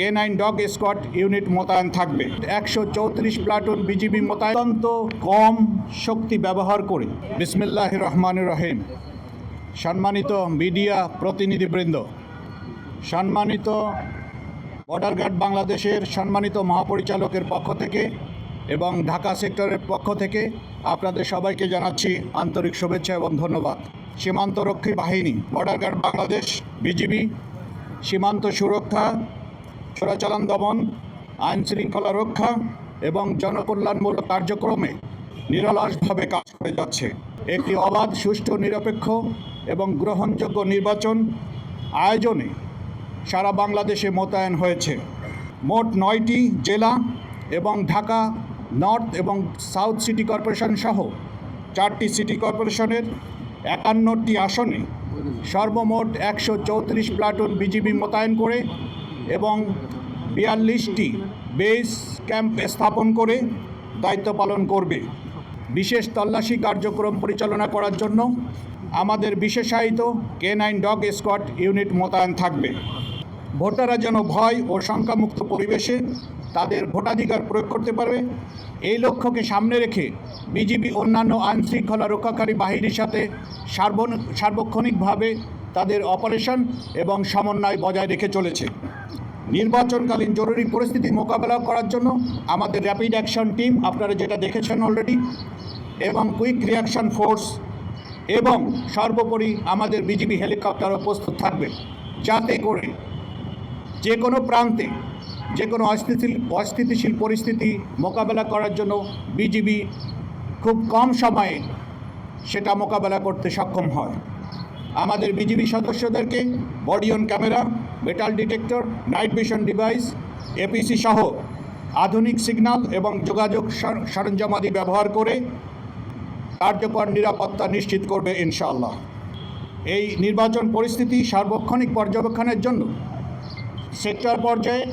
K9 dog squad unit মোতায়েন থাকবে। 134 platoon BGB মোতায়েন অত্যন্ত কম শক্তি ব্যবহার করে। বিসমিল্লাহির রহমানির রহিম। সম্মানিত মিডিয়া প্রতিনিধিবৃন্দ, সম্মানিত বর্ডার গার্ড বাংলাদেশের সম্মানিত মহাপরিচালকের পক্ষ থেকে এবং ঢাকা সেক্টরের পক্ষ থেকে আপনাদের সবাইকে জানাচ্ছি আন্তরিক শুভেচ্ছা এবং ধন্যবাদ। সীমান্তরক্ষী বাহিনী, বর্ডার গার্ড বাংলাদেশ, বিজিবি সীমান্ত সুরক্ষা, চোরাচালান দমন, আইন শৃঙ্খলা রক্ষা এবং জনকল্যাণমূলক কার্যক্রমে নিরলসভাবে কাজ করে যাচ্ছে। একটি অবাধ, সুষ্ঠু, নিরপেক্ষ এবং গ্রহণযোগ্য নির্বাচন আয়োজনে সারা বাংলাদেশে মোতায়েন হয়েছে। মোট 9টি জেলা এবং ঢাকা নর্থ এবং সাউথ সিটি কর্পোরেশন সহ 4টি সিটি কর্পোরেশনের 51টি আসনে সর্বমোট 134 প্লাটুন বিজিবি মোতায়েন করে এবং 42টি বেস ক্যাম্প স্থাপন করে দায়িত্ব পালন করবে। বিশেষ তল্লাশি কার্যক্রম পরিচালনা করার জন্য আমাদের বিশেষায়িত K9 ডগ স্কোয়াড ইউনিট মোতায়েন থাকবে। ভোটাররা যেন ভয় ও শঙ্কামুক্ত পরিবেশে তাদের ভোটাধিকার প্রয়োগ করতে পারবে, এই লক্ষ্যকে সামনে রেখে বিজিবি অন্যান্য আইন শৃঙ্খলা রক্ষাকারী বাহিনীর সাথে সার্বক্ষণিকভাবে তাদের অপারেশন এবং সমন্বয় বজায় রেখে চলেছে। নির্বাচনকালীন জরুরি পরিস্থিতি মোকাবেলা করার জন্য আমাদের র্যাপিড অ্যাকশন টিম, আপনারা যেটা দেখেছেন অলরেডি, এবং কুইক রিয়াকশন ফোর্স এবং সর্বোপরি আমাদের বিজিবি হেলিকপ্টারও প্রস্তুত থাকবে, যাতে করে যে কোনো প্রান্তে যে কোনো অস্থিতিশীল পরিস্থিতি মোকাবেলা করার জন্য বিজিবি খুব কম সময়ে সেটা মোকাবেলা করতে সক্ষম হয়। আমাদের বিজিবি সদস্যদেরকে body on camera, metal detector, night vision device, APC সহ আধুনিক সিগন্যাল এবং যোগাযোগ সরঞ্জামাদি ব্যবহার করে কার্যকর নিরাপত্তা নিশ্চিত করবে ইনশাআল্লাহ। এই নির্বাচন পরিস্থিতি সার্বক্ষণিক পর্যবেক্ষণের জন্য সেক্টর পর্যায়ে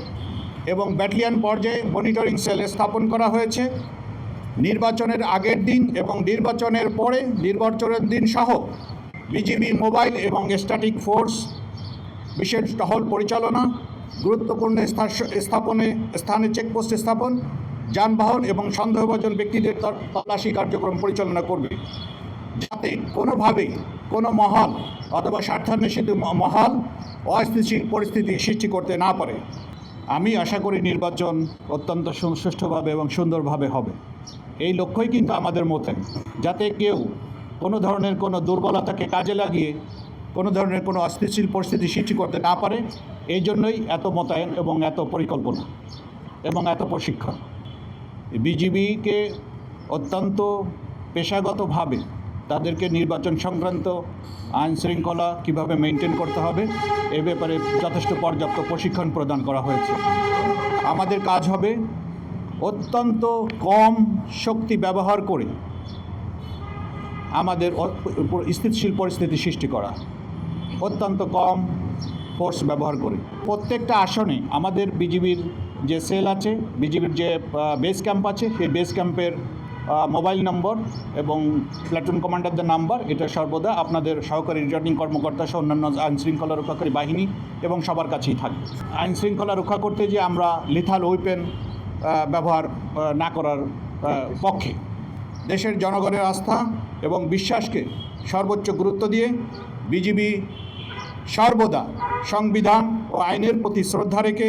এবং ব্যাটালিয়ন পর্যায়ে মনিটরিং সেল স্থাপন করা হয়েছে। নির্বাচনের আগের দিন এবং নির্বাচনের পরে, নির্বাচনের দিন সহ বিজিবি মোবাইল এবং স্ট্যাটিক ফোর্স বিশেষ টহল পরিচালনা, গুরুত্বপূর্ণ স্থানে চেকপোস্ট স্থাপন, যানবাহন এবং সন্দেহভাজন ব্যক্তিদের তল্লাশি কার্যক্রম পরিচালনা করবে, যাতে কোনোভাবেই কোনো মহল অথবা স্বার্থান্বেষিত মহল অস্থিতিশীল পরিস্থিতি সৃষ্টি করতে না পারে। আমি আশা করি নির্বাচন অত্যন্ত সুষ্ঠুভাবে এবং সুন্দরভাবে হবে। এই লক্ষ্যই কিন্তু আমাদের মতে, যাতে কেউ কোনো ধরনের কোনো দুর্বলতাকে কাজে লাগিয়ে কোনো ধরনের কোনো অস্থিতিশীল পরিস্থিতি সৃষ্টি করতে না পারে। এই জন্যই এত মোতায়েন এবং এত পরিকল্পনা এবং এত প্রশিক্ষণ। বিজিবিকে অত্যন্ত পেশাগতভাবে তাদেরকে নির্বাচন সংক্রান্ত আইন শৃঙ্খলা কীভাবে মেনটেন করতে হবে এ ব্যাপারে যথেষ্ট পর্যাপ্ত প্রশিক্ষণ প্রদান করা হয়েছে। আমাদের কাজ হবে অত্যন্ত কম শক্তি ব্যবহার করে আমাদের স্থিতিশীল পরিস্থিতি সৃষ্টি করা, অত্যন্ত কম ফোর্স ব্যবহার করে। প্রত্যেকটা আসনে আমাদের বিজিবির যে সেল আছে, বিজিবির যে বেস ক্যাম্প আছে, সেই বেস ক্যাম্পের মোবাইল নম্বর এবং প্ল্যাটুন কমান্ডারদের নাম্বার এটা সর্বদা আপনাদের সহকারী রিটার্নিং কর্মকর্তা সহ অন্যান্য আইন শৃঙ্খলা রক্ষাকারী বাহিনী এবং সবার কাছেই থাকবে। আইন শৃঙ্খলা রক্ষা করতে যে আমরা লিথাল ওয়েপেন ব্যবহার না করার পক্ষে। দেশের জনগণের আস্থা এবং বিশ্বাসকে সর্বোচ্চ গুরুত্ব দিয়ে বিজিবি সর্বদা সংবিধান ও আইনের প্রতি শ্রদ্ধা রেখে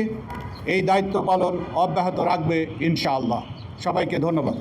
এই দায়িত্ব পালন অব্যাহত রাখবে ইনশাআল্লাহ। সবাইকে ধন্যবাদ।